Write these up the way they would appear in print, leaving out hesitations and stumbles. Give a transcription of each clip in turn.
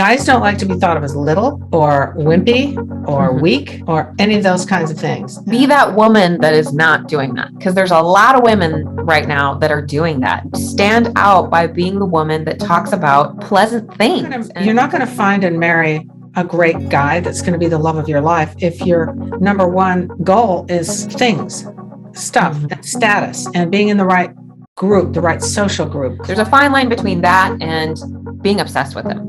Guys don't like to be thought of as little or wimpy or weak or any of those kinds of things. Be that woman that is not doing that, because there's a lot of women right now that are doing that. Stand out by being the woman that talks about pleasant things. You're not going to find and marry a great guy that's going to be the love of your life if your number one goal is things, stuff, and status, and being in the right group, the right social group. There's a fine line between that and being obsessed with him.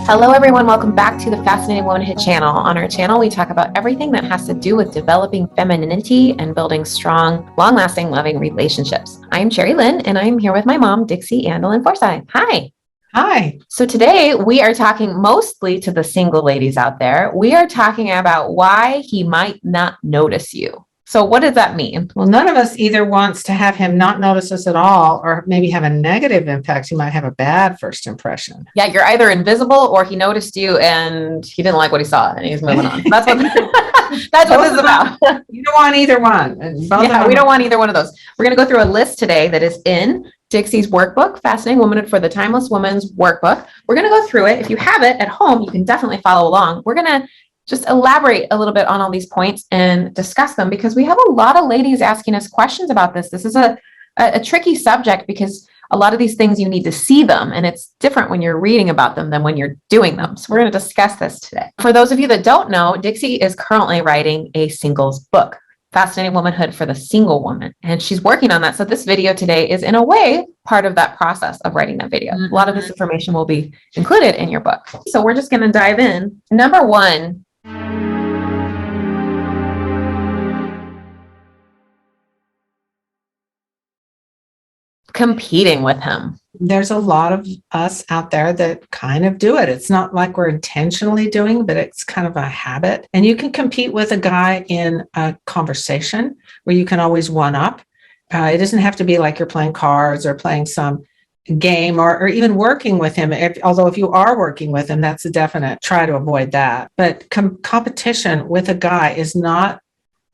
Hello everyone, welcome back to the Fascinating Womanhood channel. On our channel, we talk about everything that has to do with developing femininity and building strong, long-lasting, loving relationships. I'm Sherry Lynn, and I'm here with my mom, Dixie Andelin Forsyth. Hi. Hi. So today we are talking mostly to the single ladies out there. We are talking about why he might not notice you. So what does that mean? Well, none of us either wants to have him not notice us at all, or maybe have a negative impact. He might have a bad first impression. Yeah, you're either invisible or he noticed you and he didn't like what he saw and he's moving on. That's what that's what this is about. You don't want either one. We don't want either one of those. We're going to go through a list today that is in Dixie's workbook, Fascinating Womanhood for the Timeless Woman's Workbook. We're going to go through it. If you have it at home, you can definitely follow along. We're going to just elaborate a little bit on all these points and discuss them because we have a lot of ladies asking us questions about this. This is a tricky subject because a lot of these things you need to see them, and it's different when you're reading about them than when you're doing them. So we're going to discuss this today. For those of you that don't know, Dixie is currently writing a singles book, Fascinating Womanhood for the Single Woman, and she's working on that. So this video today is in a way part of that process of writing that video. A lot of this information will be included in your book. So we're just going to dive in. Number one, competing with him. There's a lot of us out there that kind of do it. It's not like we're intentionally doing, but it's kind of a habit. And you can compete with a guy in a conversation where you can always one up. It doesn't have to be like you're playing cards or playing some game or even working with him. Although if you are working with him, that's a definite try to avoid that. But competition with a guy is not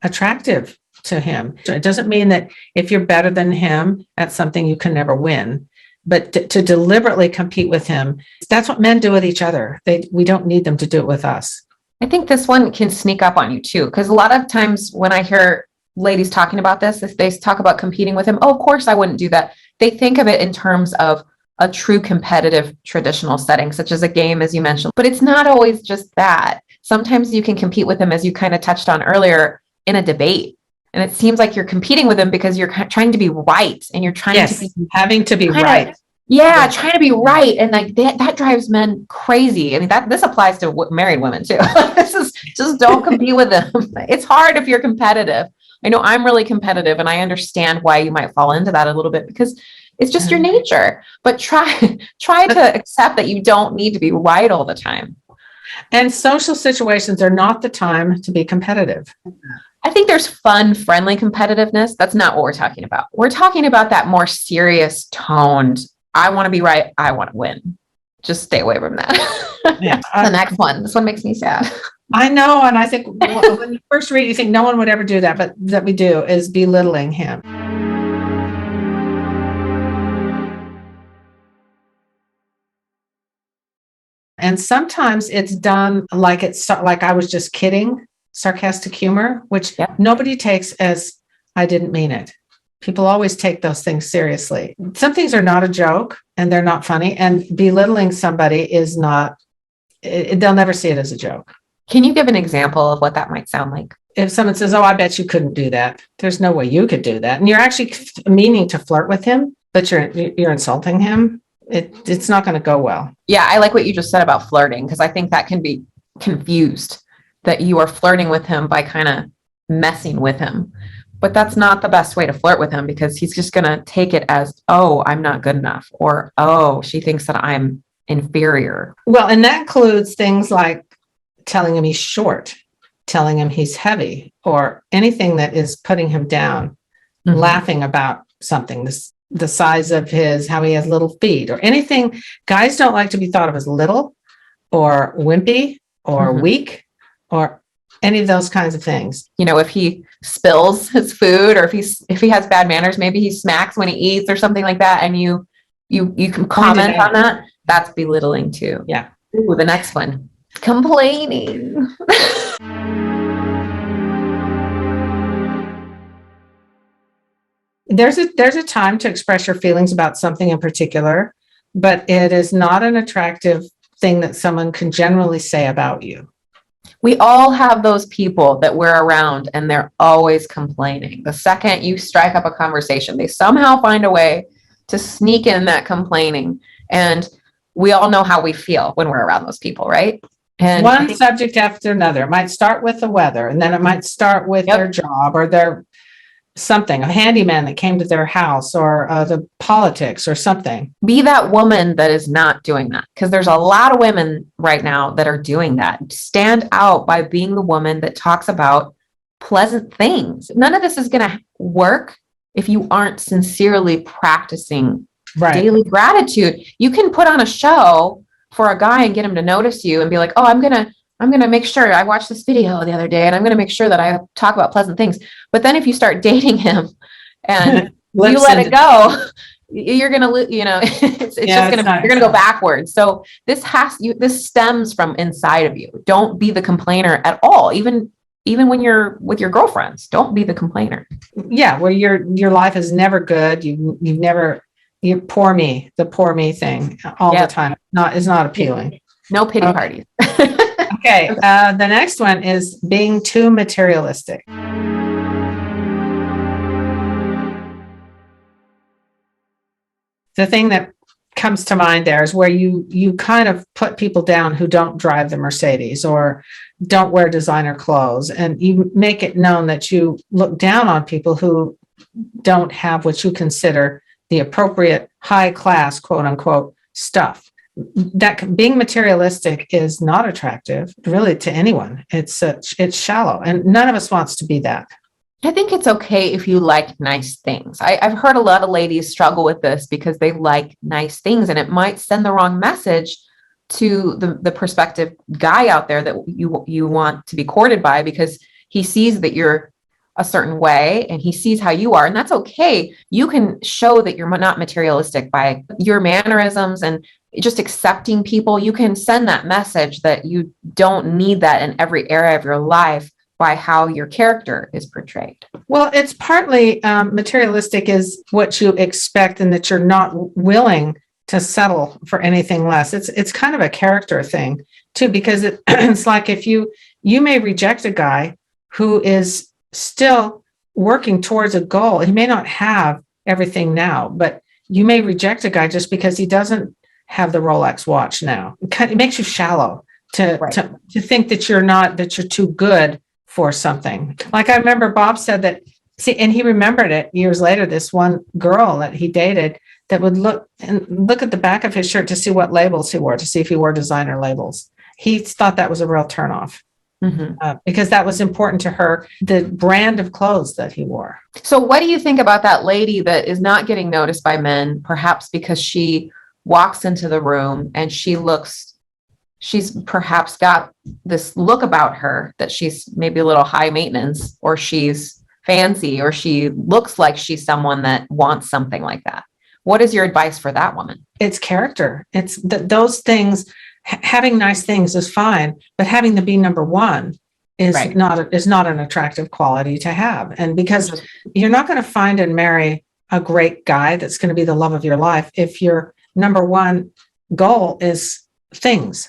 attractive to him. It doesn't mean that if you're better than him, that's something you can never win. But to deliberately compete with him, that's what men do with each other. We don't need them to do it with us. I think this one can sneak up on you too, because a lot of times when I hear ladies talking about this, if they talk about competing with him, oh, of course I wouldn't do that. They think of it in terms of a true competitive traditional setting, such as a game, as you mentioned. But it's not always just that. Sometimes you can compete with him, as you kind of touched on earlier, in a debate. And it seems like you're competing with him because you're to be right. And you're trying to be having to be right. Trying to be right. And like that drives men crazy. I mean, this applies to married women too. This is just don't compete with them. It's hard if you're competitive. I know I'm really competitive and I understand why you might fall into that a little bit because it's just your nature. But try to accept that you don't need to be right all the time. And social situations are not the time to be competitive. I think there's fun, friendly competitiveness. That's not what we're talking about. We're talking about that more serious toned, I want to be right, I want to win. Just stay away from that. Yeah. The next one. This one makes me sad. I know. And I think when you first read it, you think no one would ever do that, but that we do is belittling him. And sometimes it's done like I was just kidding. Sarcastic humor, which nobody takes as I didn't mean it. People always take those things seriously. Some things are not a joke and they're not funny, and belittling somebody is not, they'll never see it as a joke. Can you give an example of what that might sound like? If someone says, oh, I bet you couldn't do that. There's no way you could do that. And you're actually meaning to flirt with him, but you're insulting him. It's not going to go well. Yeah. I like what you just said about flirting, because I think that can be confused, that you are flirting with him by kind of messing with him. But that's not the best way to flirt with him, because he's just going to take it as, oh, I'm not good enough, or, oh, she thinks that I'm inferior. Well, and that includes things like telling him he's short, telling him he's heavy, or anything that is putting him down, laughing about something, the size of how he has little feet, or anything. Guys don't like to be thought of as little or wimpy or weak or any of those kinds of things. You know, if he spills his food, or if he has bad manners, maybe he smacks when he eats or something like that, and you can comment on that, that's belittling too. Yeah. Ooh, the next one. Complaining. There's a time to express your feelings about something in particular, but it is not an attractive thing that someone can generally say about you. We all have those people that we're around and they're always complaining. The second you strike up a conversation, they somehow find a way to sneak in that complaining. And we all know how we feel when we're around those people, right? And one subject after another. It might start with the weather, and then it might start with their job or their something, a handyman that came to their house, or the politics or something. Be that woman that is not doing that, because there's a lot of women right now that are doing that. Stand out by being the woman that talks about pleasant things. None of this is going to work if you aren't sincerely practicing daily gratitude. You can put on a show for a guy and get him to notice you and be like, oh, I'm going to make sure I watched this video the other day and I'm going to make sure that I talk about pleasant things. But then if you start dating him and you let it go, you're going to, you know, it's just going to, you're going to go backwards. So this stems from inside of you. Don't be the complainer at all. Even when you're with your girlfriends, don't be the complainer. Yeah. Where your life is never good. You poor me, the poor me thing all the time. Is not appealing. No pity parties. Okay. The next one is being too materialistic. The thing that comes to mind there is where you kind of put people down who don't drive the Mercedes or don't wear designer clothes, and you make it known that you look down on people who don't have what you consider the appropriate high class, quote unquote, stuff. That being materialistic is not attractive really to anyone. It's shallow, and none of us wants to be that. I think it's okay if you like nice things. I've heard a lot of ladies struggle with this because they like nice things, and it might send the wrong message to the prospective guy out there that you want to be courted by, because he sees that you're a certain way and he sees how you are, and that's okay. You can show that you're not materialistic by your mannerisms and just accepting people. You can send that message that you don't need that in every area of your life by how your character is portrayed. Well, it's partly materialistic is what you expect, and that you're not willing to settle for anything less. It's kind of a character thing too, because it's like if you may reject a guy who is still working towards a goal. He may not have everything now, but you may reject a guy just because he doesn't have the Rolex watch now. It makes you shallow to think that you're too good for something. Like I remember Bob said that, and he remembered it years later, this one girl that he dated that would look at the back of his shirt to see what labels he wore, to see if he wore designer labels. He thought that was a real turnoff. Because that was important to her, the brand of clothes that he wore. So what do you think about that lady that is not getting noticed by men, perhaps because she walks into the room and she's perhaps got this look about her that she's maybe a little high maintenance, or she's fancy, or she looks like she's someone that wants something like that? What is your advice for that woman? It's character. It's those things. Having nice things is fine, but having to be number one is not an attractive quality to have. And because you're not going to find and marry a great guy that's going to be the love of your life if your number one goal is things,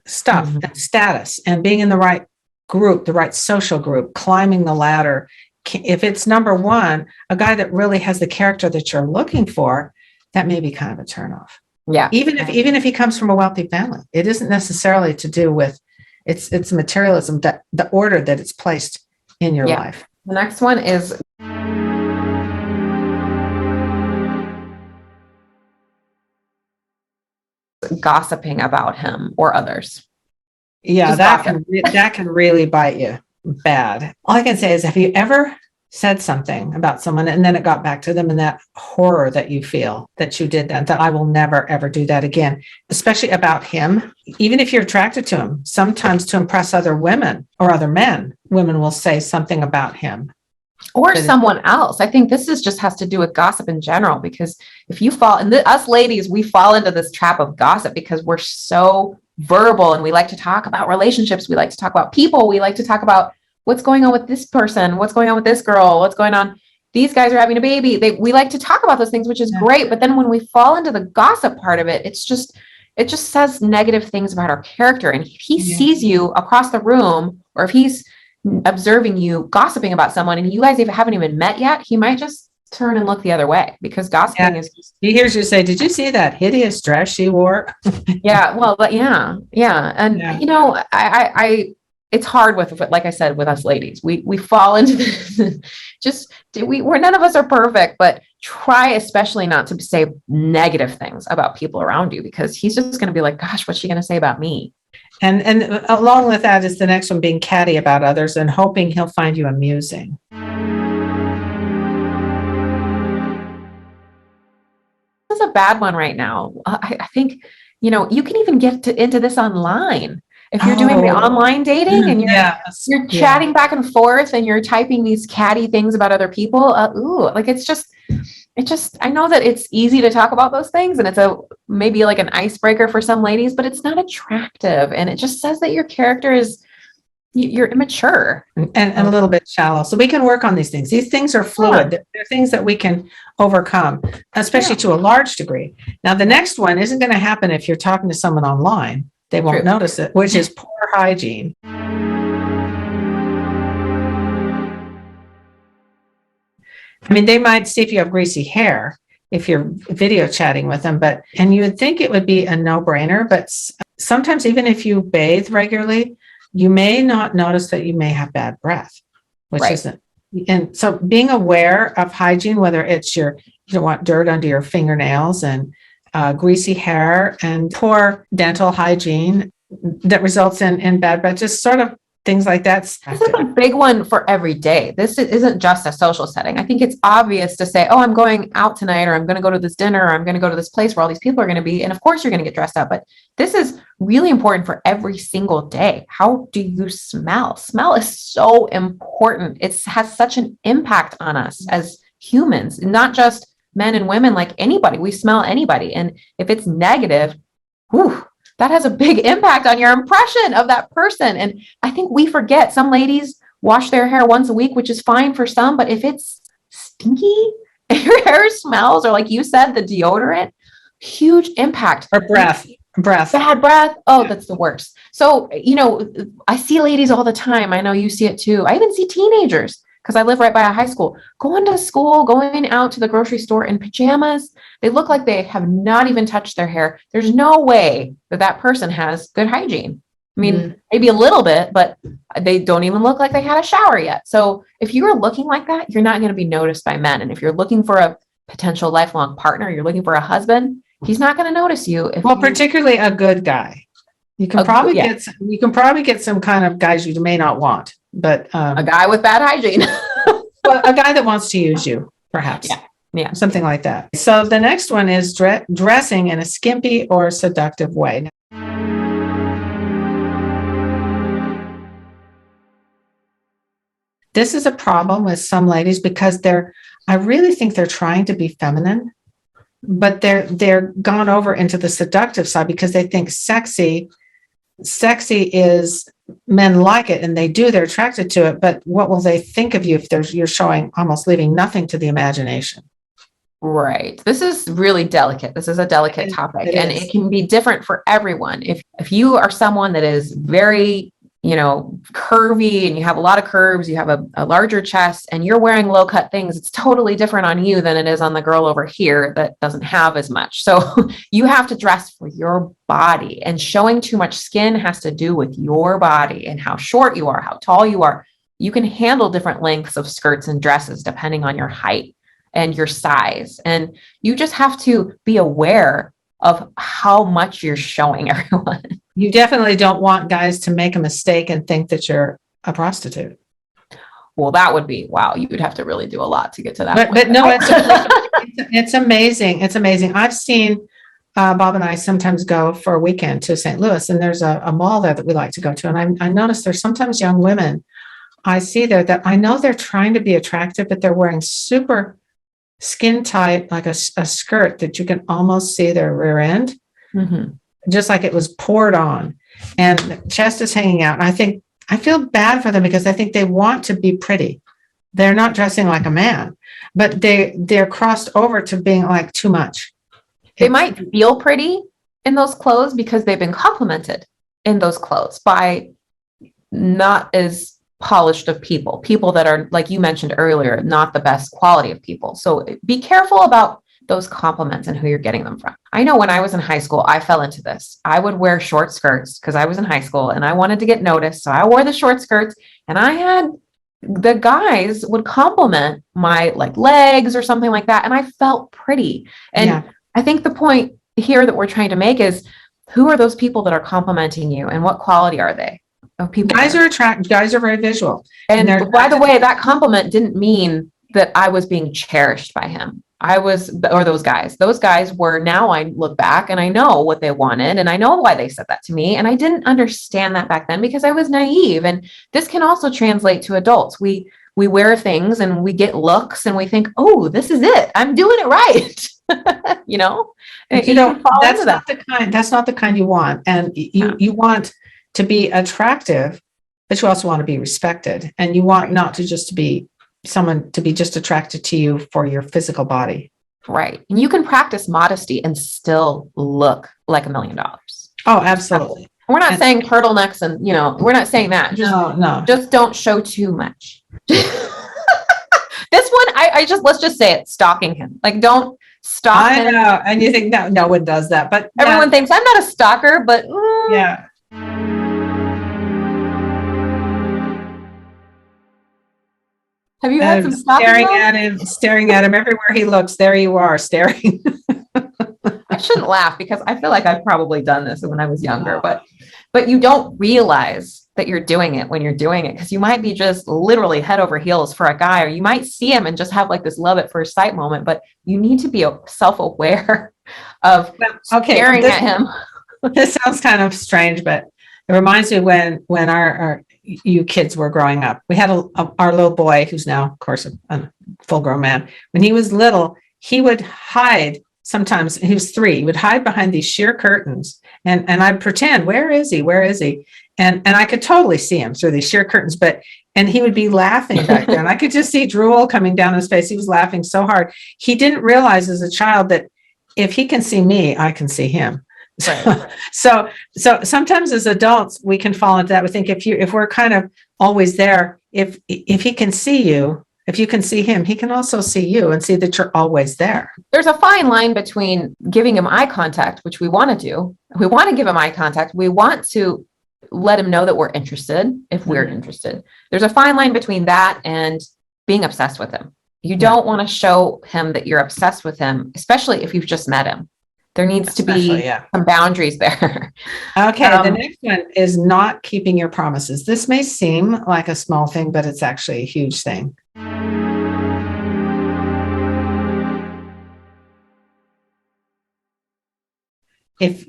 stuff, and status, and being in the right group, the right social group, climbing the ladder. If it's number one, a guy that really has the character that you're looking for, that may be kind of a turnoff. Yeah. Even if he comes from a wealthy family, it isn't necessarily to do with it's materialism, that the order that it's placed in your life. The next one is gossiping about him or others. Yeah, that can really bite you bad. All I can say is, have you ever said something about someone and then it got back to them, and that horror that you feel that you did that I will never, ever do that again, especially about him. Even if you're attracted to him, sometimes to impress other women or other men, women will say something about him. Or someone else. I think this just has to do with gossip in general, because if you fall, and us ladies, we fall into this trap of gossip because we're so verbal and we like to talk about relationships. We like to talk about people. We like to talk about what's going on with this person, what's going on with this girl, what's going on. These guys are having a baby. We like to talk about those things, which is great. But then when we fall into the gossip part of it, it just says negative things about our character. And if he sees you across the room, or if he's observing you gossiping about someone and you guys haven't even met yet, he might just turn and look the other way, because gossiping is just, he hears you say, did you see that hideous dress she wore? but and you know, I it's hard with, like I said, with us ladies, we fall into this. We're none of us are perfect, but try especially not to say negative things about people around you, because he's just going to be like, gosh, what's she going to say about me? And along with that is the next one, being catty about others and hoping he'll find you amusing. This is a bad one right now. I think, you know, you can even get into this online. If you're doing the online dating and you're chatting back and forth and you're typing these catty things about other people, like it's just, I know that it's easy to talk about those things and it's maybe like an icebreaker for some ladies, but it's not attractive. And it just says that your character is, you're immature and a little bit shallow. So we can work on these things. These things are fluid. They're things that we can overcome, especially to a large degree. Now, the next one isn't going to happen if you're talking to someone online. They won't notice it, which is poor hygiene. I mean, they might see if you have greasy hair if you're video chatting with them, and you would think it would be a no-brainer, but sometimes even if you bathe regularly, you may not notice that you may have bad breath, which isn't. And so being aware of hygiene, whether it's you don't want dirt under your fingernails and greasy hair and poor dental hygiene that results in bad breath, just sort of things like that. This is a big one for every day. This isn't just a social setting. I think it's obvious to say, oh, I'm going out tonight, or I'm going to go to this dinner, or I'm going to go to this place where all these people are going to be. And of course you're going to get dressed up, but this is really important for every single day. How do you smell? Smell is so important. It has such an impact on us as humans, not just men and women, like anybody. We smell anybody. And if it's negative, that has a big impact on your impression of that person. And I think we forget, some ladies wash their hair once a week, which is fine for some, but if it's stinky and your hair smells, or like you said, the deodorant, huge impact. Or breath. Bad breath. That's the worst. So, you know, I see ladies all the time. I know you see it too. I even see teenagers, because I live right by a high school, going to school, going out to the grocery store in pajamas. They look like they have not even touched their hair. There's no way that person has good hygiene. I mean, maybe a little bit, but they don't even look like they had a shower yet. So if you are looking like that, you're not going to be noticed by men. And if you're looking for a potential lifelong partner, you're looking for a husband, he's not going to notice you. Particularly a good guy. You can probably get some kind of guys you may not want, but a guy with bad hygiene. Well, a guy that wants to use you, perhaps. Yeah. Something like that. So the next one is dressing in a skimpy or seductive way. This is a problem with some ladies because I really think they're trying to be feminine, but they're gone over into the seductive side because they think sexy is, men like it and they're attracted to it, but what will they think of you if you're showing, almost leaving nothing to the imagination? Right. This is really delicate. This is a delicate topic, and it can be different for everyone. If you are someone that is very, curvy and you have a lot of curves, you have a larger chest and you're wearing low cut things, it's totally different on you than it is on the girl over here that doesn't have as much. So you have to dress for your body, and showing too much skin has to do with your body and how short you are, how tall you are. You can handle different lengths of skirts and dresses depending on your height and your size. And you just have to be aware of how much you're showing everyone. You definitely don't want guys to make a mistake and think that you're a prostitute. well, that would be, wow, you would have to really do a lot to get to that But, point. but no, it's amazing. It's amazing. I've seen Bob and I sometimes go for a weekend to St. Louis, and there's a mall there that we like to go to. And I notice there's sometimes young women I see there that I know they're trying to be attractive, but they're wearing super skin tight, like a skirt that you can almost see their rear end, just like it was poured on, and the chest is hanging out. And I feel bad for them because I think they want to be pretty. They're not dressing like a man, but they're crossed over to being like too much. They might feel pretty in those clothes because they've been complimented in those clothes by not as polished of people that are, like you mentioned earlier, not the best quality of people. So be careful about those compliments and who you're getting them from. I know when I was in high school, I fell into this. I would wear short skirts because I was in high school and I wanted to get noticed. So I wore the short skirts, and the guys would compliment my like legs or something like that. And I felt pretty. And I think the point here that we're trying to make is, who are those people that are complimenting you and what quality are they? Of people. Guys are very visual. And by the way, that compliment didn't mean that I was being cherished by him. Those guys were, now I look back and I know what they wanted and I know why they said that to me. And I didn't understand that back then because I was naive. And this can also translate to adults. We wear things and we get looks and we think, oh, this is it. I'm doing it right. That's not the kind you want. And you want to be attractive, but you also want to be respected. And you want not to just to be someone to be just attracted to you for your physical body. Right. And you can practice modesty and still look like $1 million. Oh, absolutely. We're not saying turtlenecks and, we're not saying that. Just don't show too much. This one, let's just say it, stalking him. Like, don't stalk him. I know. And you think, no one does that, but everyone thinks I'm not a stalker, but yeah. Have you had some staring at him everywhere he looks? There you are, staring. I shouldn't laugh because I feel like I've probably done this when I was younger, but you don't realize that you're doing it when you're doing it, because you might be just literally head over heels for a guy, or you might see him and just have like this love at first sight moment, but you need to be self-aware of staring at him. This sounds kind of strange, but it reminds me when you kids were growing up. We had our little boy, who's now, of course, a full-grown man. When he was little, he would hide. Sometimes he was 3. He would hide behind these sheer curtains, and I'd pretend, where is he? Where is he? And I could totally see him through these sheer curtains, and he would be laughing back there, and I could just see drool coming down his face. He was laughing so hard. He didn't realize as a child that if he can see me, I can see him. Right. So sometimes as adults we can fall into that. We think if we're kind of always there, if he can see you, if you can see him, he can also see you and see that you're always there. There's a fine line between giving him eye contact, which we want to do. We want to give him eye contact. We want to let him know that we're interested if we're interested. There's a fine line between that and being obsessed with him. You don't want to show him that you're obsessed with him, especially if you've just met him. There needs to be some boundaries there. Okay. The next one is not keeping your promises. This may seem like a small thing, but it's actually a huge thing.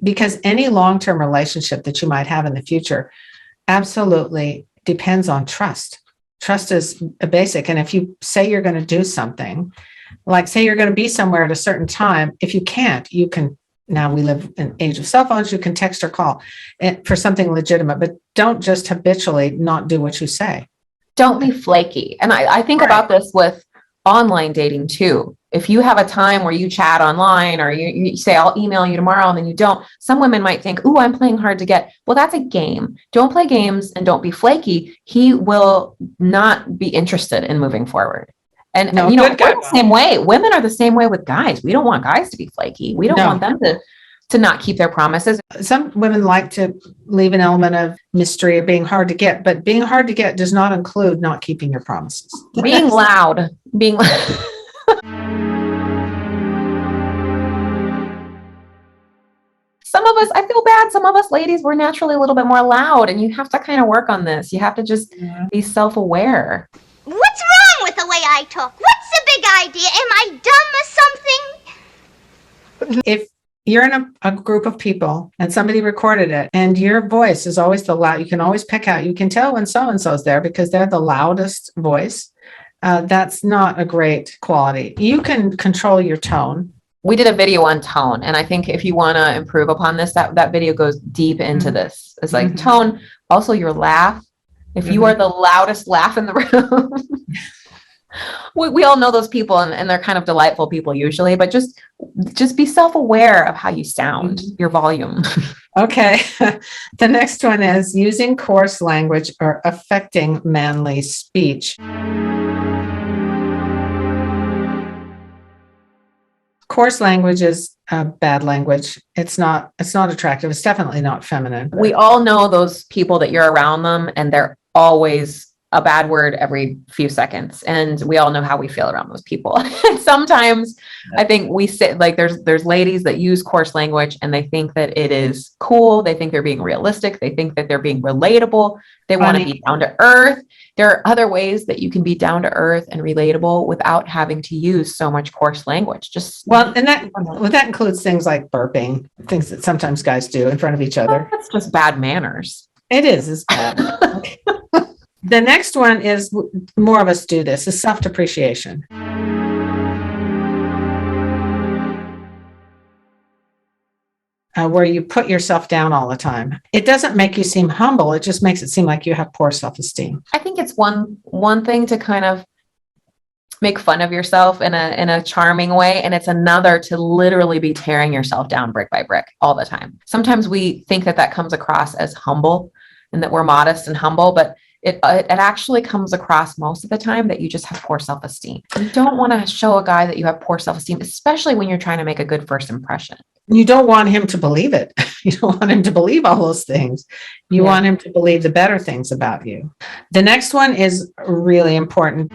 Because any long-term relationship that you might have in the future absolutely depends on trust. Trust is a basic. And if you say you're going to do something, like say you're going to be somewhere at a certain time, if you can't, you can, now we live in an age of cell phones, you can text or call for something legitimate, but don't just habitually not do what you say. Don't be flaky. And I think about this with online dating too. If you have a time where you chat online or you say, I'll email you tomorrow, and then you don't, some women might think, oh, I'm playing hard to get. Well, that's a game. Don't play games and don't be flaky. He will not be interested in moving forward. And we're the same way. Women are the same way with guys. We don't want guys to be flaky. We don't want them to not keep their promises. Some women like to leave an element of mystery of being hard to get, but being hard to get does not include not keeping your promises. Being loud. Some of us, I feel bad. Some of us ladies, we're naturally a little bit more loud, and you have to kind of work on this. You have to just be self-aware. Woo! I talk? What's the big idea? Am I dumb or something? If you're in a group of people and somebody recorded it and your voice is always the loud, you can always pick out, you can tell when so-and-so's there because they're the loudest voice. That's not a great quality. You can control your tone. We did a video on tone, and I think if you want to improve upon this, that video goes deep into this. It's like tone, also your laugh. If you are the loudest laugh in the room, we all know those people, and they're kind of delightful people usually, but just be self-aware of how you sound, your volume. Okay. The next one is using coarse language or affecting manly speech. Coarse language is bad language. It's not attractive. It's definitely not feminine. We all know those people that you're around them, and they're always a bad word every few seconds. And we all know how we feel around those people. And sometimes I think we sit like there's ladies that use coarse language and they think that it is cool. They think they're being realistic. They think that they're being relatable. They want to be down to earth. There are other ways that you can be down to earth and relatable without having to use so much coarse language. And that includes things like burping, things that sometimes guys do in front of each other. That's just bad manners. It's bad. Okay. The next one is, more of us do this, is self-depreciation. Where you put yourself down all the time. It doesn't make you seem humble. It just makes it seem like you have poor self-esteem. I think it's one thing to kind of make fun of yourself in a charming way, and it's another to literally be tearing yourself down brick by brick all the time. Sometimes we think that comes across as humble and that we're modest and humble, but it actually comes across most of the time that you just have poor self-esteem. You don't want to show a guy that you have poor self-esteem, especially when you're trying to make a good first impression. You don't want him to believe it. You don't want him to believe all those things. You want him to believe the better things about you. The next one is really important.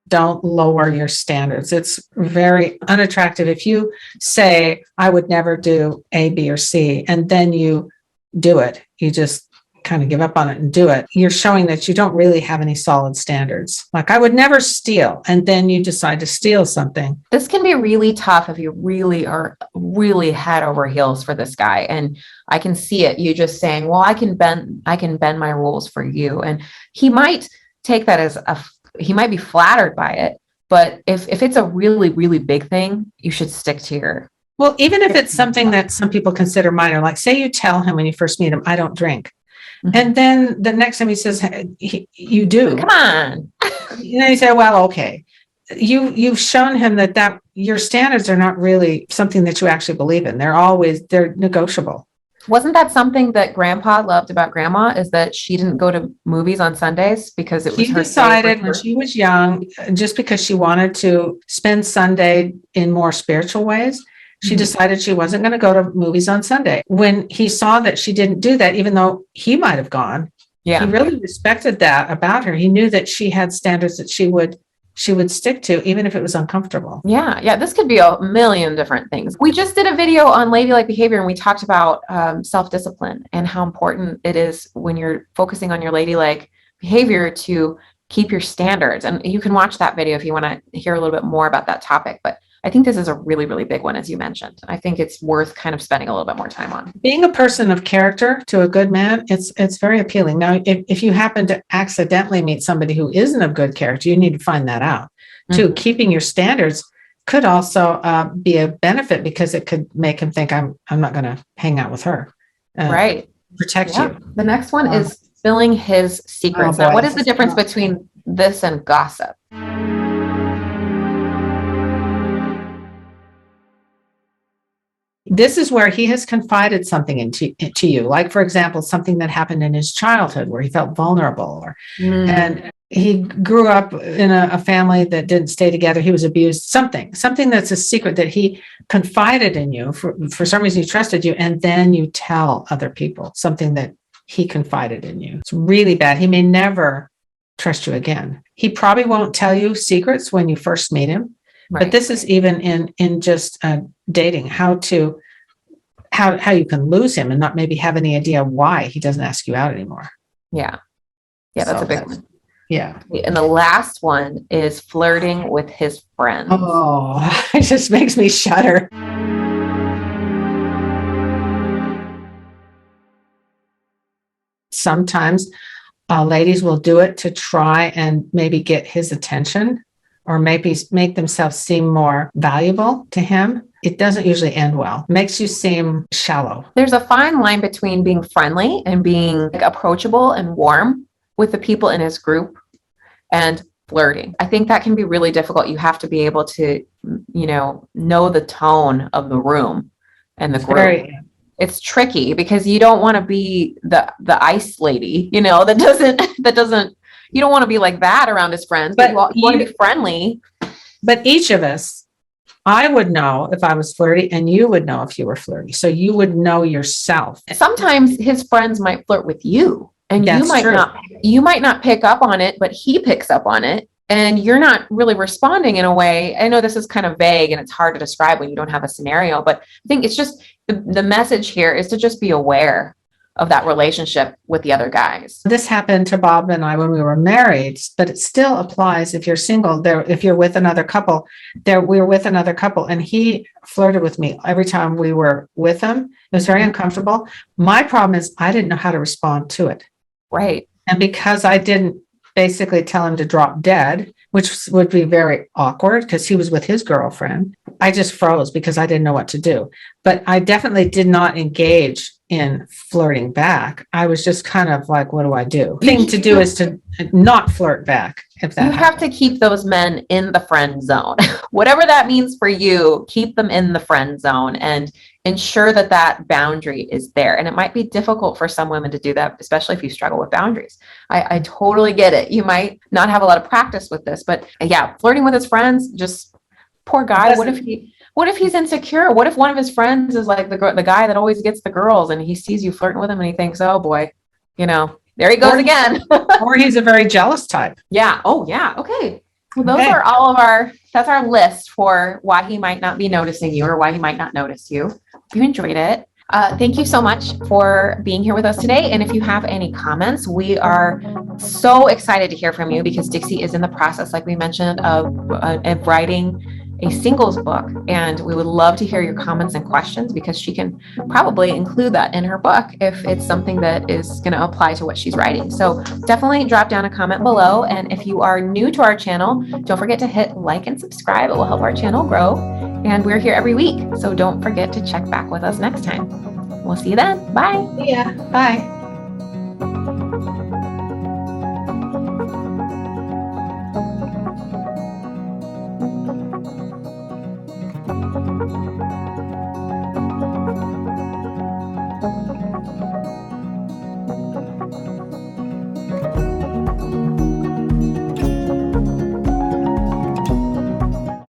Don't lower your standards. It's very unattractive if you say, I would never do A, B, or C, and then you do it. You just kind of give up on it and do it. You're showing that you don't really have any solid standards. Like, I would never steal, and then you decide to steal something. This can be really tough if you really are really head over heels for this guy. And I can see it. You just saying, well, I can bend my rules for you. And he might take that as he might be flattered by it, but if it's a really, really big thing, you should stick to your. Well, even if it's something that some people consider minor, like say you tell him when you first meet him, I don't drink. Mm-hmm. And then the next time he says, you do. Come on. You say, well, okay. You've shown him that your standards are not really something that you actually believe in. They're negotiable. Wasn't that something that Grandpa loved about Grandma, is that she didn't go to movies on Sundays because it was she decided when she was young, just because she wanted to spend Sunday in more spiritual ways, she decided she wasn't going to go to movies on Sunday. When he saw that she didn't do that, even though he might have gone, he really respected that about her. He knew that she had standards that she would stick to, even if it was uncomfortable. Yeah. This could be a million different things. We just did a video on ladylike behavior, and we talked about self-discipline and how important it is when you're focusing on your ladylike behavior to keep your standards. And you can watch that video if you want to hear a little bit more about that topic. But I think this is a really, really big one, as you mentioned. I think it's worth kind of spending a little bit more time on. Being a person of character to a good man, it's very appealing. Now, if you happen to accidentally meet somebody who isn't of good character, you need to find that out. Too, keeping your standards could also be a benefit, because it could make him think, I'm not going to hang out with her. Right. Protect you. The next one is spilling his secrets. Now, what is the difference between this and gossip? This is where he has confided something into you. Like, for example, something that happened in his childhood where he felt vulnerable, and he grew up in a family that didn't stay together. He was abused, something that's a secret that he confided in you. For some reason, he trusted you. And then you tell other people something that he confided in you. It's really bad. He may never trust you again. He probably won't tell you secrets when you first meet him. Right. But this is even in just dating, how you can lose him and not maybe have any idea why he doesn't ask you out anymore. Yeah. Yeah, that's So a big one. Yeah. And the last one is flirting with his friends. Oh, it just makes me shudder. Sometimes ladies will do it to try and maybe get his attention or maybe make themselves seem more valuable to him. It doesn't usually end well. Makes you seem shallow. There's a fine line between being friendly and being approachable and warm with the people in his group and flirting. I think that can be really difficult. You have to be able to, know the tone of the room and the group. It's tricky because you don't want to be the ice lady, that doesn't, you don't want to be like that around his friends, but you want to be friendly. But each of us, I would know if I was flirty and you would know if you were flirty. So you would know yourself. Sometimes his friends might flirt with you and you might not pick up on it, but he picks up on it and you're not really responding in a way. I know this is kind of vague and it's hard to describe when you don't have a scenario, but I think it's just the message here is to just be aware of that relationship with the other guys. This happened to Bob and I when we were married, but it still applies if you're single. If you're with another couple, we were with another couple and he flirted with me every time we were with him. It was very uncomfortable. My problem is I didn't know how to respond to it. Right. And because I didn't basically tell him to drop dead, which would be very awkward because he was with his girlfriend, I just froze because I didn't know what to do. But I definitely did not engage in flirting back. I was just kind of like, what do I do? The thing to do is to not flirt back. If that have to keep those men in the friend zone, whatever that means for you, keep them in the friend zone and ensure that boundary is there. And it might be difficult for some women to do that, especially if you struggle with boundaries. I totally get it. You might not have a lot of practice with this, but yeah, flirting with his friends, just poor guy. What if he's insecure? What if one of his friends is like the guy that always gets the girls and he sees you flirting with him and he thinks, oh boy, there he goes again. Or he's a very jealous type. Yeah. Oh yeah. Okay. Well, that's our list for why he might not be noticing you or why he might not notice you. If you enjoyed it, thank you so much for being here with us today. And if you have any comments, we are so excited to hear from you because Dixie is in the process, like we mentioned, of writing a singles book. And we would love to hear your comments and questions because she can probably include that in her book if it's something that is going to apply to what she's writing. So definitely drop down a comment below. And if you are new to our channel, don't forget to hit like and subscribe. It will help our channel grow. And we're here every week. So don't forget to check back with us next time. We'll see you then. Bye. Yeah. Bye.